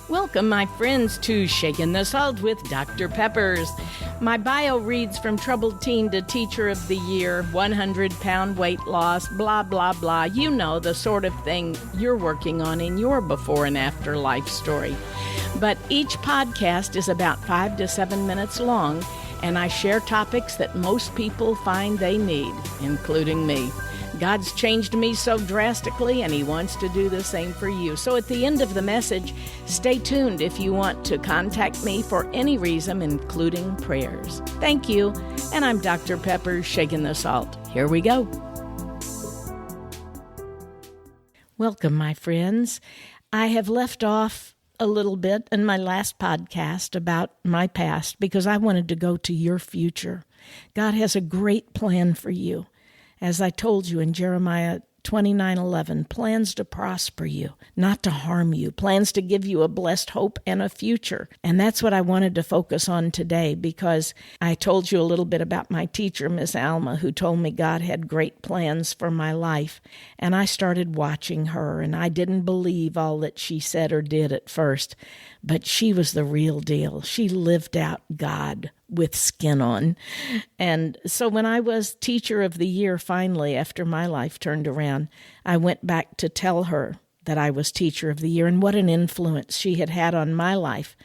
Welcome, my friends, to Shaking the Salt with Dr. Peppers. My bio reads from troubled teen to teacher of the year, 100-pound weight loss, blah, blah, blah. You know, the sort of thing you're working on in your before and after life story. But each podcast is about 5 to 7 minutes long, and I share topics that most people find they need, including me. God's changed me so drastically, and He wants to do the same for you. So at the end of the message, stay tuned if you want to contact me for any reason, including prayers. Thank you, and I'm Dr. Peppers, Shaking the Salt. Here we go. Welcome, my friends. I have left off a little bit in my last podcast about my past because I wanted to go to your future. God has a great plan for you. As I told you in Jeremiah 29:11, plans to prosper you, not to harm you, plans to give you a blessed hope and a future. And that's what I wanted to focus on today because I told you a little bit about my teacher, Miss Alma, who told me God had great plans for my life. And I started watching her, and I didn't believe all that she said or did at first, but she was the real deal. She lived out God with skin on. And so when I was teacher of the year, finally, after my life turned around, I went back to tell her that I was teacher of the year and what an influence she had had on my life.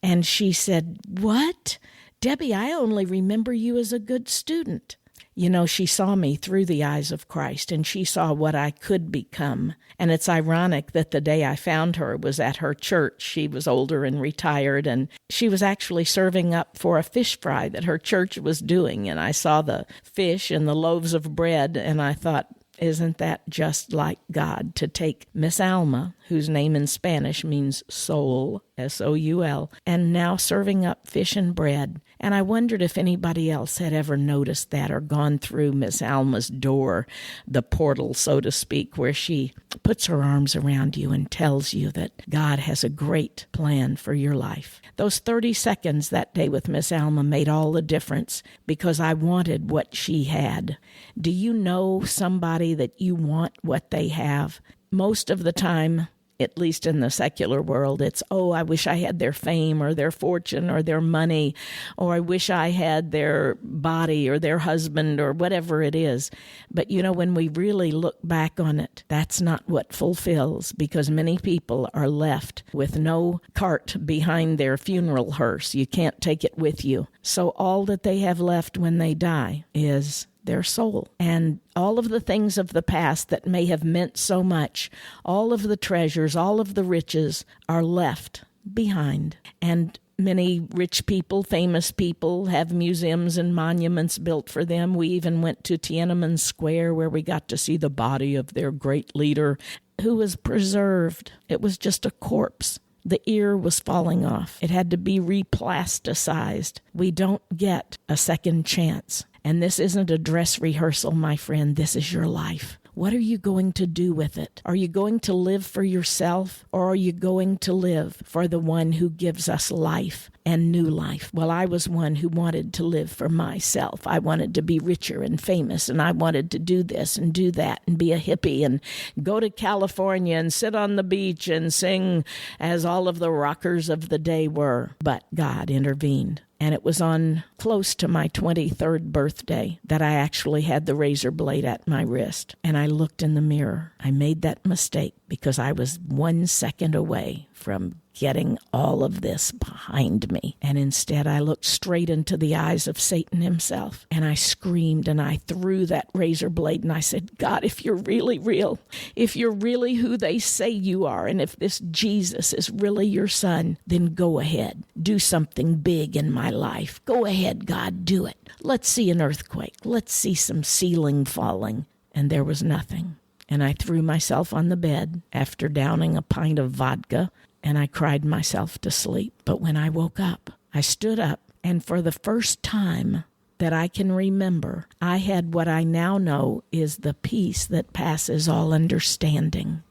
And she said, "What? Debbie, I only remember you as a good student." You know, she saw me through the eyes of Christ, and she saw what I could become. And it's ironic that the day I found her was at her church. She was older and retired, and she was actually serving up for a fish fry that her church was doing. And I saw the fish and the loaves of bread, and I thought, isn't that just like God to take Miss Alma, whose name in Spanish means soul, S-O-U-L, and now serving up fish and bread. And I wondered if anybody else had ever noticed that or gone through Miss Alma's door, the portal, so to speak, where she puts her arms around you and tells you that God has a great plan for your life. Those 30 seconds that day with Miss Alma made all the difference because I wanted what she had. Do you know somebody that you want what they have? Most of the time, at least in the secular world, it's, oh, I wish I had their fame or their fortune or their money, or I wish I had their body or their husband or whatever it is. But, you know, when we really look back on it, that's not what fulfills, because many people are left with no cart behind their funeral hearse. You can't take it with you. So all that they have left when they die is their soul. And all of the things of the past that may have meant so much, all of the treasures, all of the riches are left behind. And many rich people, famous people, have museums and monuments built for them. We even went to Tiananmen Square where we got to see the body of their great leader who was preserved. It was just a corpse. The ear was falling off. It had to be replasticized. We don't get a second chance. And this isn't a dress rehearsal, my friend. This is your life. What are you going to do with it? Are you going to live for yourself, or are you going to live for the one who gives us life and new life? Well, I was one who wanted to live for myself. I wanted to be richer and famous, and I wanted to do this and do that and be a hippie and go to California and sit on the beach and sing as all of the rockers of the day were. But God intervened. And it was on close to my 23rd birthday that I actually had the razor blade at my wrist. And I looked in the mirror. I made that mistake because I was 1 second away from getting all of this behind me. And instead, I looked straight into the eyes of Satan himself. And I screamed and I threw that razor blade and I said, God, if you're really real, if you're really who they say you are, and if this Jesus is really your son, then go ahead. Do something big in my life. Go ahead, God, do it. Let's see an earthquake. Let's see some ceiling falling. And there was nothing. And I threw myself on the bed after downing a pint of vodka, and I cried myself to sleep. But when I woke up, I stood up, and for the first time that I can remember, I had what I now know is the peace that passes all understanding.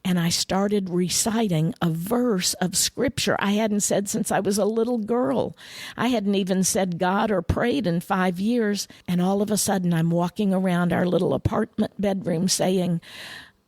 And I started reciting a verse of Scripture I hadn't said since I was a little girl. I hadn't even said God or prayed in 5 years. And all of a sudden, I'm walking around our little apartment bedroom saying,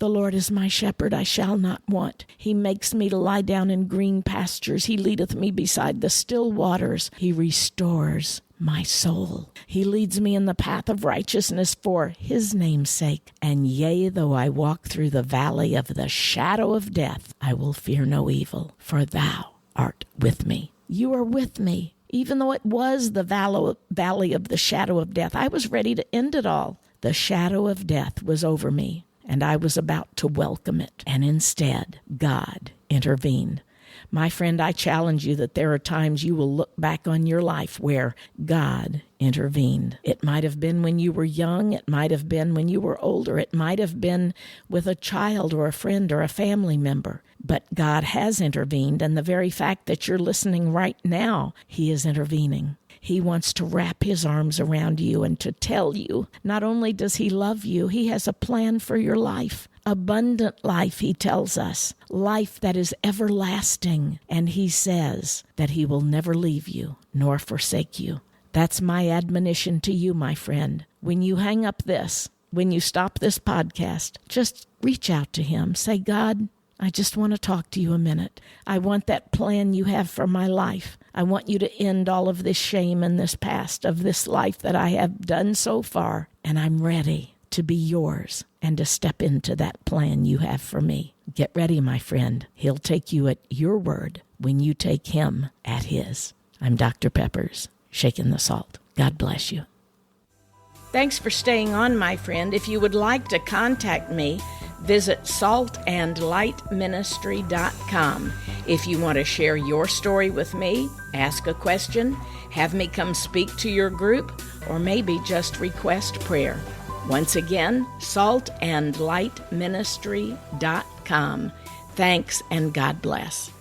The Lord is my shepherd, I shall not want. He makes me to lie down in green pastures. He leadeth me beside the still waters. He restores my soul. He leads me in the path of righteousness for his name's sake. And yea, though I walk through the valley of the shadow of death, I will fear no evil, for thou art with me. You are with me. Even though it was the valley of the shadow of death, I was ready to end it all. The shadow of death was over me, and I was about to welcome it. And instead, God intervened. My friend, I challenge you that there are times you will look back on your life where God intervened. It might have been when you were young. It might have been when you were older. It might have been with a child or a friend or a family member. But God has intervened, and the very fact that you're listening right now, he is intervening. He wants to wrap his arms around you and to tell you, not only does he love you, he has a plan for your life. Abundant life, he tells us. Life that is everlasting. And he says that he will never leave you nor forsake you. That's my admonition to you, my friend. When you hang up this, when you stop this podcast, just reach out to him. Say, God, I just want to talk to you a minute. I want that plan you have for my life. I want you to end all of this shame and this past of this life that I have done so far. And I'm ready to be yours and to step into that plan you have for me. Get ready, my friend. He'll take you at your word when you take him at his. I'm Dr. Peppers, shaking the salt. God bless you. Thanks for staying on, my friend. If you would like to contact me, visit saltandlightministry.com. If you want to share your story with me, ask a question, have me come speak to your group, or maybe just request prayer. Once again, saltandlightministry.com. Thanks and God bless.